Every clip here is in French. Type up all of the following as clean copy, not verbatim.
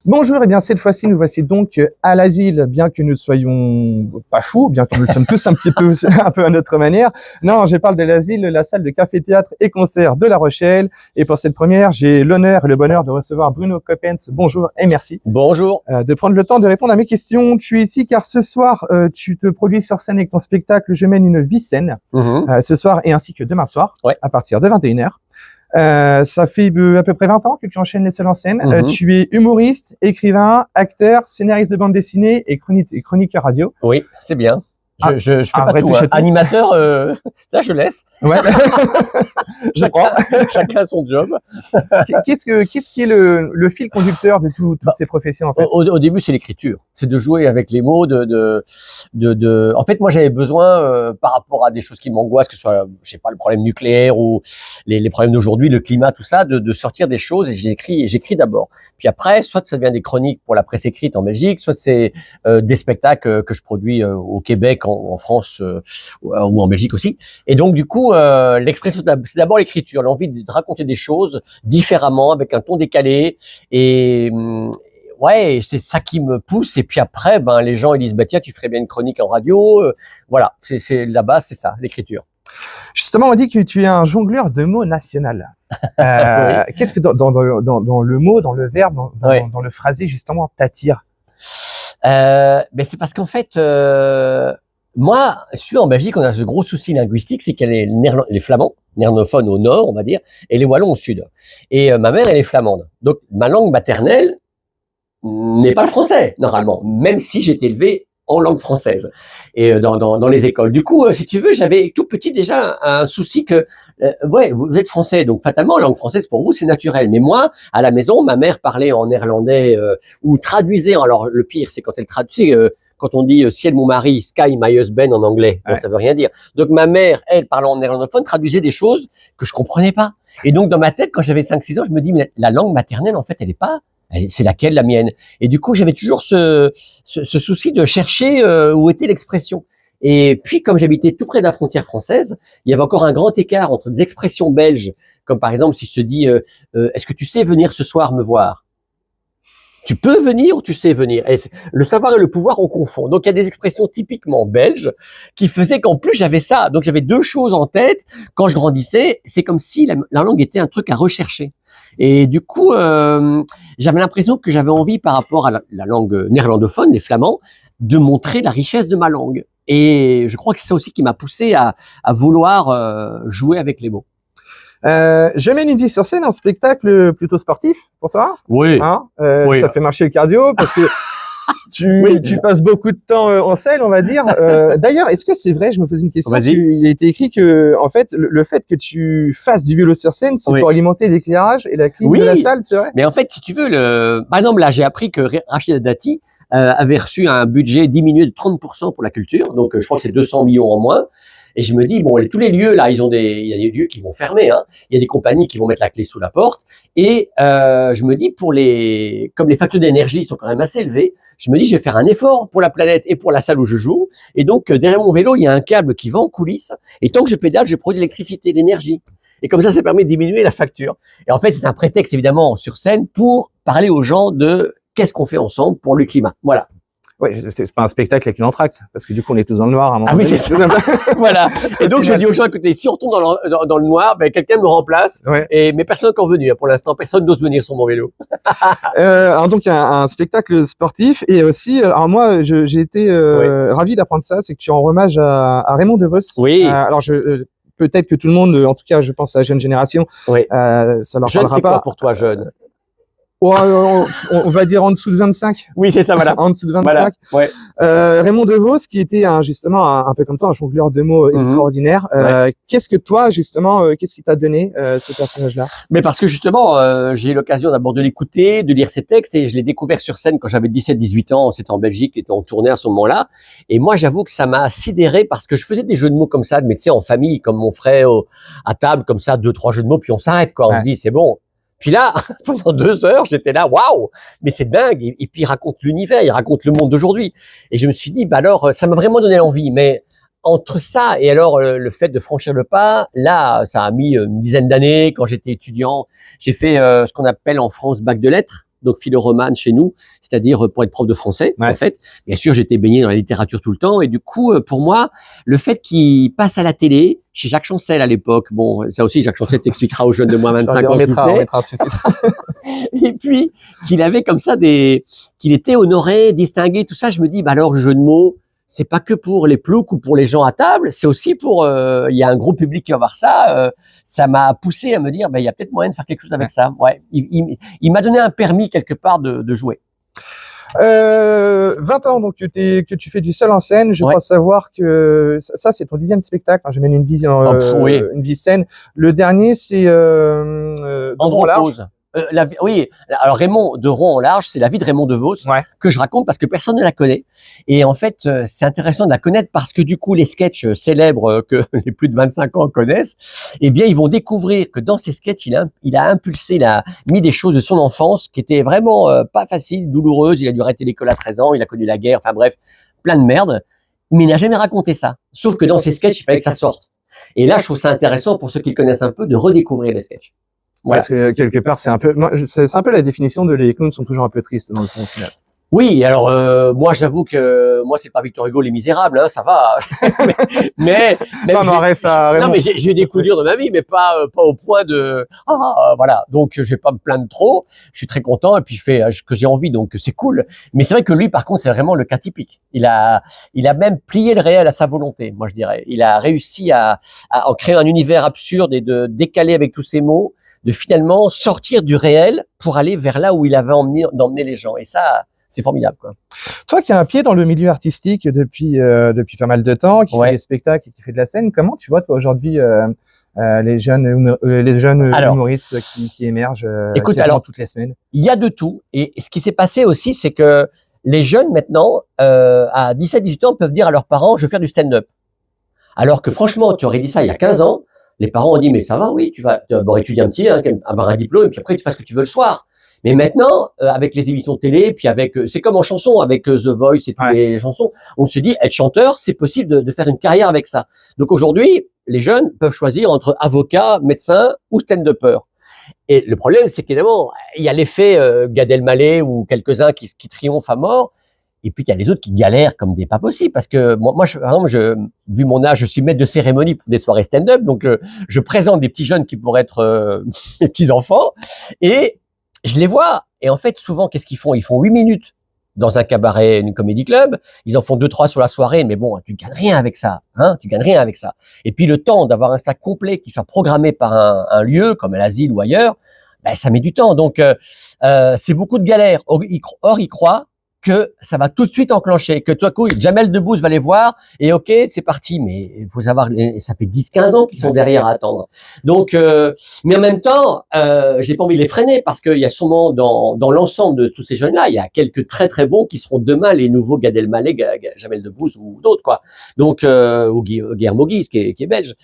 Bonjour, et bien cette fois-ci, nous voici donc à l'asile, bien que nous soyons pas fous, bien que nous le sommes tous un peu à notre manière. Non, je parle de l'asile, la salle de café, théâtre et concert de La Rochelle. Et pour cette première, j'ai l'honneur et le bonheur de recevoir Bruno Coppens. Bonjour et merci. Bonjour. De prendre le temps de répondre à mes questions. Tu es ici car ce soir, tu te produis sur scène avec ton spectacle Je mène une vie saine. Ce soir et ainsi que demain soir, à partir de 21h. Ça fait à peu près 20 ans que tu enchaînes les seuls en scène. Tu es humoriste, écrivain, acteur, scénariste de bande dessinée et chroniqueur radio. Oui, c'est bien. Je fais pas tout, hein. Animateur, là je laisse. Ouais. Je crois. Chacun son job. Qu'est-ce qui est le fil conducteur de toutes ces professions en fait? Au début, c'est l'écriture. C'est de jouer avec les mots, En fait, moi, j'avais besoin, par rapport à des choses qui m'angoissent, que ce soit, je sais pas, le problème nucléaire ou les problèmes d'aujourd'hui, le climat, tout ça, de sortir des choses. Et j'écris d'abord. Puis après, soit ça devient des chroniques pour la presse écrite en Belgique, soit c'est des spectacles que je produis au Québec, en France ou en Belgique aussi. Et donc, du coup, l'expression, c'est d'abord l'écriture, l'envie de raconter des choses différemment, avec un ton décalé. Et ouais, c'est ça qui me pousse. Et puis après, les gens ils disent tiens, tu ferais bien une chronique en radio. Voilà, c'est la base, c'est ça, l'écriture. Justement, on dit que tu es un jongleur de mots national. Oui. Qu'est-ce que dans le mot, dans le verbe, dans le phrasé justement t'attire? C'est parce qu'en fait, moi, en Belgique, on a ce gros souci linguistique, c'est qu'elle est les Flamands, néerlandophones au nord, on va dire, et les Wallons au sud. Et ma mère, elle est flamande. Donc, ma langue maternelle n'est pas le français, normalement, même si j'ai été élevé en langue française et dans les écoles. Du coup, si tu veux, j'avais tout petit déjà un souci que, vous êtes français, donc fatalement, la langue française pour vous, c'est naturel. Mais moi, à la maison, ma mère parlait en néerlandais ou traduisait. Alors, le pire, c'est quand elle traduisait... quand on dit ciel mon mari, sky my husband en anglais, donc ça veut rien dire. Donc ma mère, elle, parlant en néerlandophone, traduisait des choses que je comprenais pas. Et donc dans ma tête, quand j'avais 5-6 ans, je me dis mais la langue maternelle, en fait, c'est laquelle la mienne? Et du coup, j'avais toujours ce souci de chercher où était l'expression. Et puis, comme j'habitais tout près de la frontière française, il y avait encore un grand écart entre des expressions belges, comme par exemple si je te dis est-ce que tu sais venir ce soir me voir? Tu peux venir ou tu sais venir. Et le savoir et le pouvoir, on confond. Donc, il y a des expressions typiquement belges qui faisaient qu'en plus, j'avais ça. Donc, j'avais deux choses en tête. Quand je grandissais, c'est comme si la langue était un truc à rechercher. Et du coup, j'avais l'impression que j'avais envie, par rapport à la langue néerlandophone, les flamands, de montrer la richesse de ma langue. Et je crois que c'est ça aussi qui m'a poussé à vouloir jouer avec les mots. Je mène une vie sur scène, un spectacle plutôt sportif pour toi. Oui. Hein Oui. Ça fait marcher le cardio parce que tu passes beaucoup de temps en scène, on va dire. D'ailleurs, est-ce que c'est vrai? Je me pose une question. Parce qu'il a été écrit que, en fait, le fait que tu fasses du vélo sur scène, c'est pour alimenter l'éclairage et la clim de la salle, c'est vrai? Mais en fait, si tu veux, par exemple, là, j'ai appris que Rachida Dati avait reçu un budget diminué de 30% pour la culture. Donc, je crois que c'est 200 millions en moins. Et je me dis, tous les lieux, là, il y a des lieux qui vont fermer, hein. Il y a des compagnies qui vont mettre la clé sous la porte. Et, je me dis, comme les factures d'énergie sont quand même assez élevées, je me dis, je vais faire un effort pour la planète et pour la salle où je joue. Et donc, derrière mon vélo, il y a un câble qui va en coulisses. Et tant que je pédale, je produis de l'électricité, de l'énergie. Et comme ça permet de diminuer la facture. Et en fait, c'est un prétexte, évidemment, sur scène pour parler aux gens de qu'est-ce qu'on fait ensemble pour le climat. Voilà. Ouais, c'est pas un spectacle avec une entracte, parce que du coup, on est tous dans le noir à un moment donné. Oui, c'est ça. Voilà. Et donc, je dis aux gens, écoutez, si on tombe dans le noir, quelqu'un me remplace. Ouais. Mais personne n'est encore venu. Pour l'instant, personne n'ose venir sur mon vélo. Alors donc, il y a un spectacle sportif et aussi, alors moi, j'ai été ravi d'apprendre ça, c'est que tu en rends hommage à Raymond DeVos. Oui. Alors, peut-être que tout le monde, en tout cas, je pense à la jeune génération, ça leur jeune, parlera pas. Quoi pour toi, jeune? On va dire en dessous de 25. Oui, c'est ça, voilà. En dessous de 25. Voilà. Ouais. Raymond DeVos, qui était justement un peu comme toi, un jongleur de mots extraordinaire. Qu'est-ce que toi, justement, qu'est-ce qui t'a donné ce personnage-là? Mais parce que justement, j'ai eu l'occasion d'abord de l'écouter, de lire ses textes, et je l'ai découvert sur scène quand j'avais 17-18 ans. C'était en Belgique, il était en tournée à ce moment-là. Et moi, j'avoue que ça m'a sidéré parce que je faisais des jeux de mots comme ça, mais tu sais, en famille, comme mon frère à table, comme ça, 2-3 jeux de mots, puis on s'arrête, quoi. On se dit, c'est bon. Puis là, pendant 2 heures, j'étais là, waouh, mais c'est dingue. Et puis il raconte l'univers, il raconte le monde d'aujourd'hui. Et je me suis dit, alors, ça m'a vraiment donné envie. Mais entre ça et alors le fait de franchir le pas, là, ça a mis une dizaine d'années. Quand j'étais étudiant, j'ai fait ce qu'on appelle en France bac de lettres. donc philo-romane chez nous, c'est-à-dire pour être prof de français, en fait. Bien sûr, j'étais baigné dans la littérature tout le temps, et du coup, pour moi, le fait qu'il passe à la télé, chez Jacques Chancel à l'époque, bon, ça aussi, Jacques Chancel t'expliquera aux jeunes de moins 25 ans. On mettra un sous-titre. Et puis, qu'il avait comme ça qu'il était honoré, distingué, tout ça, je me dis, bah alors, le jeu de mots, c'est pas que pour les ploucs ou pour les gens à table, c'est aussi pour, il y a un gros public qui va voir ça, ça m'a poussé à me dire, bah, il y a peut-être moyen de faire quelque chose avec ça. Ouais. Il m'a donné un permis quelque part de jouer. 20 ans donc que tu fais du seul en scène. Je crois savoir que ça c'est ton 10e spectacle. Je mène une vie une vie scène. Le dernier c'est Andro Pose. Oui, alors Raymond de Rond en large, c'est la vie de Raymond DeVos que je raconte parce que personne ne la connaît. Et en fait, c'est intéressant de la connaître parce que du coup, les sketchs célèbres que les plus de 25 ans connaissent, eh bien, ils vont découvrir que dans ces sketchs, il a impulsé, il a mis des choses de son enfance qui étaient vraiment pas faciles, douloureuses. Il a dû arrêter l'école à 13 ans, il a connu la guerre, enfin bref, plein de merde. Mais il n'a jamais raconté ça. Sauf que dans ces sketchs, il fallait que ça sorte. Et là, je trouve ça intéressant pour ceux qui le connaissent un peu de redécouvrir les sketchs. Voilà. Parce que quelque part, c'est un peu la définition de les clowns sont toujours un peu tristes dans le fond final. Oui, alors moi j'avoue que moi c'est pas Victor Hugo Les Misérables, hein, ça va. mais non mais j'ai eu des coups durs de ma vie, mais pas au point de voilà. Donc je vais pas me plaindre trop. Je suis très content et puis je fais ce que j'ai envie, donc c'est cool. Mais c'est vrai que lui par contre c'est vraiment le cas typique. Il a même plié le réel à sa volonté, moi je dirais. Il a réussi à en créer un univers absurde et de décaler avec tous ses mots, de finalement sortir du réel pour aller vers là où il avait d'emmener les gens. Et ça, c'est formidable, quoi. Toi qui as un pied dans le milieu artistique depuis pas mal de temps, qui fait des spectacles et qui fait de la scène, comment tu vois toi aujourd'hui les jeunes humoristes qui émergent écoute, alors, toutes les semaines? Il y a de tout. Et ce qui s'est passé aussi, c'est que les jeunes maintenant, à 17-18 ans, peuvent dire à leurs parents, je veux faire du stand-up. Alors que franchement, tu aurais dit ça il y a 15 ans, les parents ont dit, mais ça va, oui, tu vas d'abord étudier un petit, avoir un diplôme, et puis après tu fais ce que tu veux le soir. Mais maintenant, avec les émissions de télé, puis c'est comme en chanson, avec The Voice et toutes les chansons, on se dit, être chanteur, c'est possible de faire une carrière avec ça. Donc aujourd'hui, les jeunes peuvent choisir entre avocat, médecin ou stand-upper. Et le problème, c'est qu'évidemment, il y a l'effet Gad Elmaleh ou quelques-uns qui triomphent à mort, et puis il y a les autres qui galèrent comme des pas possibles. Parce que moi par exemple, vu mon âge, je suis maître de cérémonie pour des soirées stand-up, donc je présente des petits jeunes qui pourraient être mes petits-enfants, et je les vois, et en fait, souvent, qu'est-ce qu'ils font? Ils font 8 minutes dans un cabaret, une comédie club, ils en font 2-3 sur la soirée, mais bon, tu gagnes rien avec ça, hein, tu gagnes rien avec ça. Et puis le temps d'avoir un spectacle complet qui soit programmé par un lieu, comme l'asile ou ailleurs, ben, ça met du temps, donc c'est beaucoup de galères. Or, ils croient que ça va tout de suite enclencher, que tout à coup, Jamel Debbouze va les voir, et ok, c'est parti, mais il faut savoir, ça fait 10-15 ans qu'ils sont derrière à attendre. Donc, mais en même temps, j'ai pas envie de les freiner, parce qu'il y a sûrement dans l'ensemble de tous ces jeunes-là, il y a quelques très très bons qui seront demain les nouveaux Gad Elmaleh, Jamel Debbouze ou d'autres, quoi. Donc, ou Guillermo Guise, qui est belge.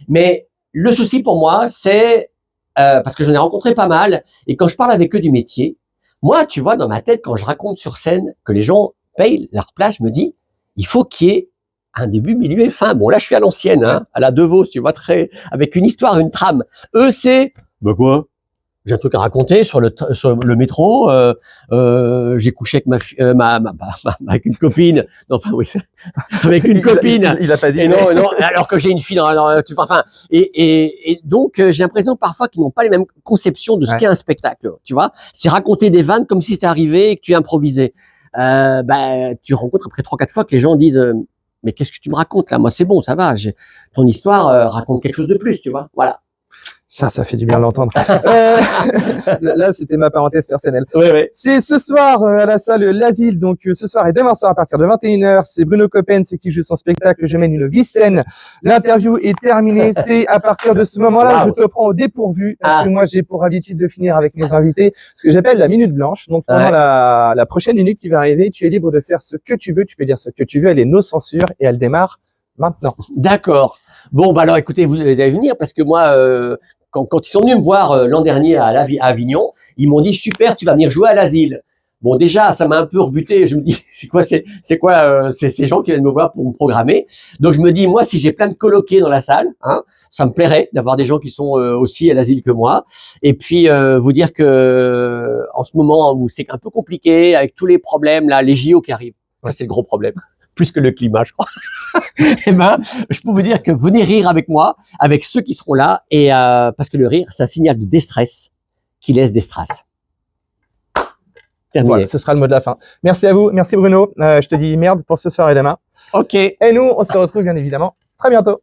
Mais le souci pour moi, c'est, parce que j'en ai rencontré pas mal, et quand je parle avec eux du métier, moi, tu vois, dans ma tête, quand je raconte sur scène que les gens payent leur place, je me dis, il faut qu'il y ait un début, milieu et fin. Bon, là, je suis à l'ancienne, hein, à la DeVos, tu vois, avec une histoire, une trame. Eux, c'est, bah quoi? J'ai un truc à raconter sur le métro. J'ai couché avec avec une copine. Non, enfin oui, avec une copine. Il a pas dit. Et non, alors que j'ai une fille enfin, et donc j'ai l'impression parfois qu'ils n'ont pas les mêmes conceptions de ce qu'est un spectacle. Tu vois, c'est raconter des vannes comme si c'était arrivé et que tu improvisais. Tu rencontres après 3-4 fois que les gens disent mais qu'est-ce que tu me racontes là? Moi, c'est bon, ça va. Ton histoire raconte quelque chose de plus, tu vois. Voilà. Ça fait du bien l'entendre. Là, c'était ma parenthèse personnelle. Ouais. C'est ce soir à la salle L'Asile. Donc, ce soir et demain soir à partir de 21h. C'est Bruno Coppens qui joue son spectacle. Je mène une vie saine. L'interview est terminée. C'est à partir de ce moment-là, je te prends au dépourvu. Parce que moi, j'ai pour habitude de finir avec mes invités ce que j'appelle la minute blanche. Donc, pendant la prochaine minute qui va arriver, tu es libre de faire ce que tu veux. Tu peux dire ce que tu veux. Elle est no censure et elle démarre maintenant. D'accord. Bon, bah alors, écoutez, vous allez venir parce que moi, quand ils sont venus me voir l'an dernier à Avignon, ils m'ont dit super, tu vas venir jouer à l'Asile. Bon, déjà, ça m'a un peu rebuté. Je me dis, c'est quoi ces gens qui viennent me voir pour me programmer. Donc, je me dis, moi, si j'ai plein de coloqués dans la salle, hein, ça me plairait d'avoir des gens qui sont aussi à l'asile que moi. Et puis, vous dire que en ce moment où c'est un peu compliqué avec tous les problèmes là, les JO qui arrivent, ça c'est le gros problème, plus que le climat, je crois. Eh ben, je peux vous dire que venez rire avec moi, avec ceux qui seront là, et parce que le rire, c'est un signal de déstress qui laisse des strass. Terminé. Voilà, ce sera le mot de la fin. Merci à vous, merci Bruno. Je te dis merde pour ce soir et demain. Ok. Et nous, on se retrouve bien évidemment très bientôt.